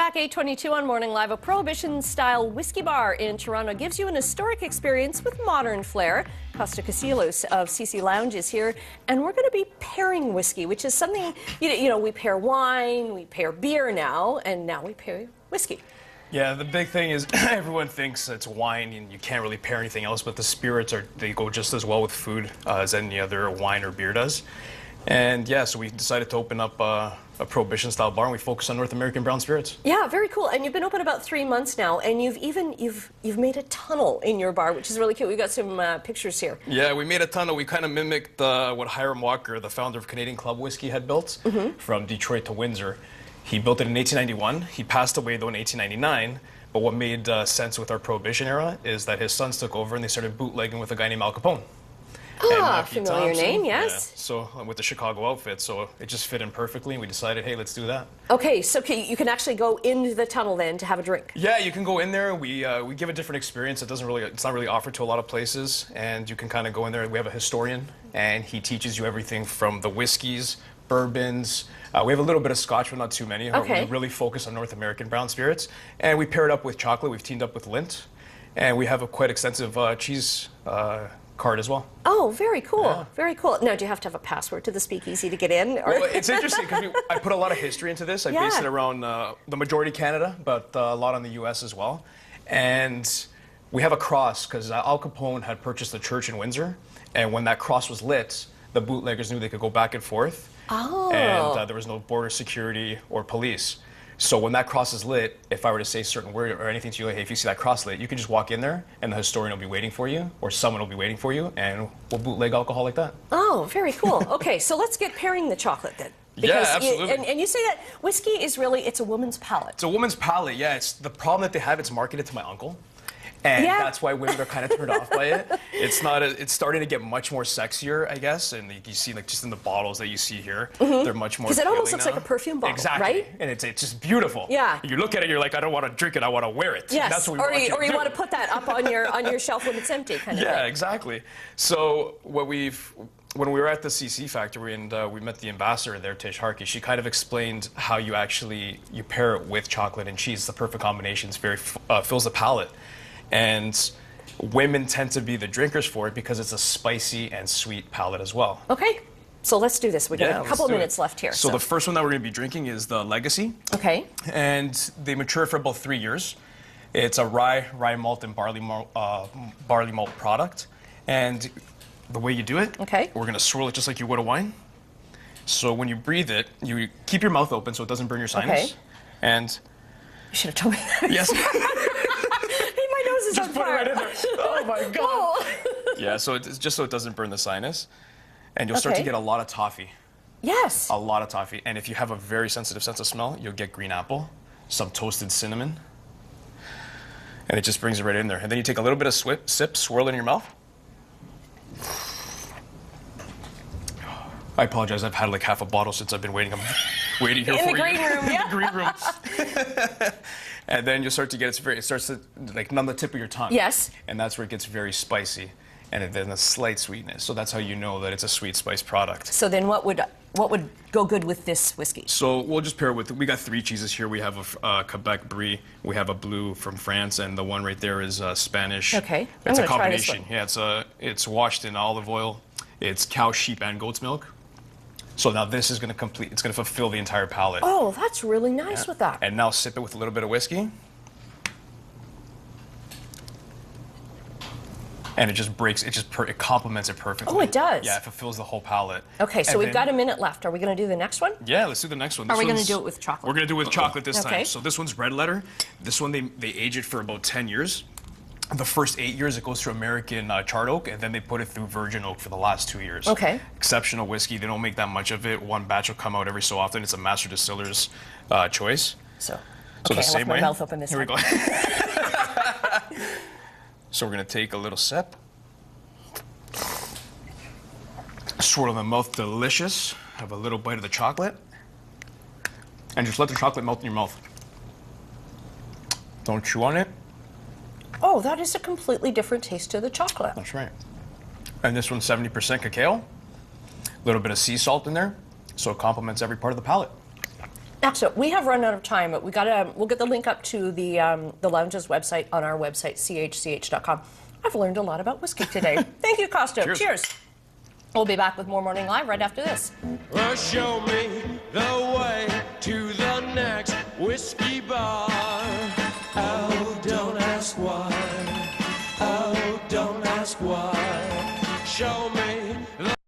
back, 8:22 on Morning Live. A Prohibition-style whiskey bar in Toronto gives you an historic experience with modern flair. Costa Kosilos of CC Lounge is here, and we're going to be pairing whiskey, which is something, you know, we pair wine, we pair beer now, and now we pair whiskey. Yeah, the big thing is everyone thinks it's wine and you can't really pair anything else, but the spirits they go just as well with food as any other wine or beer does. And yeah, so we decided to open up a Prohibition-style bar, and we focus on North American brown spirits. Yeah, very cool. And you've been open about 3 months now, and you've made a tunnel in your bar, which is really cute. We've got some pictures here. Yeah, we made a tunnel. We kind of mimicked what Hiram Walker, the founder of Canadian Club Whiskey, had built from Detroit to Windsor. He built it in 1891. He passed away, though, in 1899. But what made sense with our Prohibition era is that his sons took over and they started bootlegging with a guy named Al Capone. Ah, familiar name, yes. Yeah, so with the Chicago outfit, so it just fit in perfectly, and we decided, hey, let's do that. Okay, so you can actually go into the tunnel then to have a drink. Yeah, you can go in there. We give a different experience. It's not really offered to a lot of places, and you can kind of go in there. We have a historian, and he teaches you everything from the whiskeys, bourbons. We have a little bit of Scotch, but not too many. Okay. We really focus on North American brown spirits, and we pair it up with chocolate. We've teamed up with Lindt, and we have a quite extensive cheese card as well. Oh, very cool. Yeah. Very cool. Now, do you have to have a password to the speakeasy to get in? Or? Well, it's interesting because I put a lot of history into this. I based it around the majority Canada, but a lot on the U.S. as well. And we have a cross because Al Capone had purchased a church in Windsor, and when that cross was lit, the bootleggers knew they could go back and forth. Oh. And there was no border security or police. So when that cross is lit, if I were to say a certain word or anything to you, like, hey, if you see that cross lit, you can just walk in there and the historian will be waiting for you, or someone will be waiting for you, and we'll bootleg alcohol like that. Oh, very cool. Okay, so let's get pairing the chocolate then. Yeah, absolutely. And you say that whiskey is really, it's a woman's palate. It's a woman's palate, yeah. It's the problem that they have, it's marketed to my uncle. And that's why women are kind of turned off by it. It's starting to get much more sexier, I guess. And you see, like, just in the bottles that you see here, they're much more. Because it almost looks like a perfume bottle, exactly. right? And it's just beautiful. Yeah. You look at it, you're like, I don't want to drink it, I want to wear it. Yes. That's what we or you want to put that up on your shelf when it's empty, kind of thing. Yeah, exactly. So when we were at the CC factory and we met the ambassador there, Tish Harkey, she kind of explained how you pair it with chocolate and cheese. The perfect combination. It's fills the palate. And women tend to be the drinkers for it because it's a spicy and sweet palate as well. Okay, so let's do this. We've got a couple of minutes left here. So the first one that we're going to be drinking is the Legacy. Okay. And they mature for about 3 years. It's a rye malt and barley malt product. And the way you do it, we're going to swirl it just like you would a wine. So when you breathe it, you keep your mouth open so it doesn't burn your sinus. Okay. And you should have told me that. Yes. Just put it right in there. Oh my God. Whoa. Yeah, so it's just so it doesn't burn the sinus. And you'll start to get a lot of toffee. Yes. A lot of toffee. And if you have a very sensitive sense of smell, you'll get green apple, some toasted cinnamon. And it just brings it right in there. And then you take a little bit of sip, swirl it in your mouth. I apologize, I've had like half a bottle since I've been waiting. I'm waiting here for you. In the green room, yeah. In the green room. And then you start to get, it starts to like numb the tip of your tongue. Yes. And that's where it gets very spicy. And then a slight sweetness. So that's how you know that it's a sweet spice product. So then what would go good with this whiskey? So we'll just pair it with, we got 3 cheeses here. We have a Quebec Brie, we have a Blue from France, and the one right there is Spanish. Okay. It's a combination. Yeah, it's washed in olive oil. It's cow, sheep, and goat's milk. So now this is going to it's going to fulfill the entire palate. Oh, that's really nice with that. And now sip it with a little bit of whiskey. And it just breaks, it complements it perfectly. Oh, it does? Yeah, it fulfills the whole palate. Okay, so we've got a minute left. Are we going to do the next one? Yeah, let's do the next one. Are we going to do it with chocolate? We're going to do it with chocolate this time. Okay. So this one's red letter. This one, they age it for about 10 years. The first 8 years, it goes through American charred oak, and then they put it through virgin oak for the last 2 years. Okay. Exceptional whiskey. They don't make that much of it. One batch will come out every so often. It's a master distiller's choice. So the I same left my way. mouth open this Here time. we go. So we're going to take a little sip. Swirl in the mouth, delicious. Have a little bite of the chocolate. And just let the chocolate melt in your mouth. Don't chew on it. Oh, that is a completely different taste to the chocolate. That's right. And this one's 70% cacao. A little bit of sea salt in there, so it complements every part of the palate. Excellent. We have run out of time, but we'll get the link up to the lounge's website on our website, chch.com. I've learned a lot about whiskey today. Thank you, Costa. Cheers. Cheers. We'll be back with more Morning Live right after this. Well, show me the way to the next whiskey bar. Oh, don't ask why. Oh, don't ask why.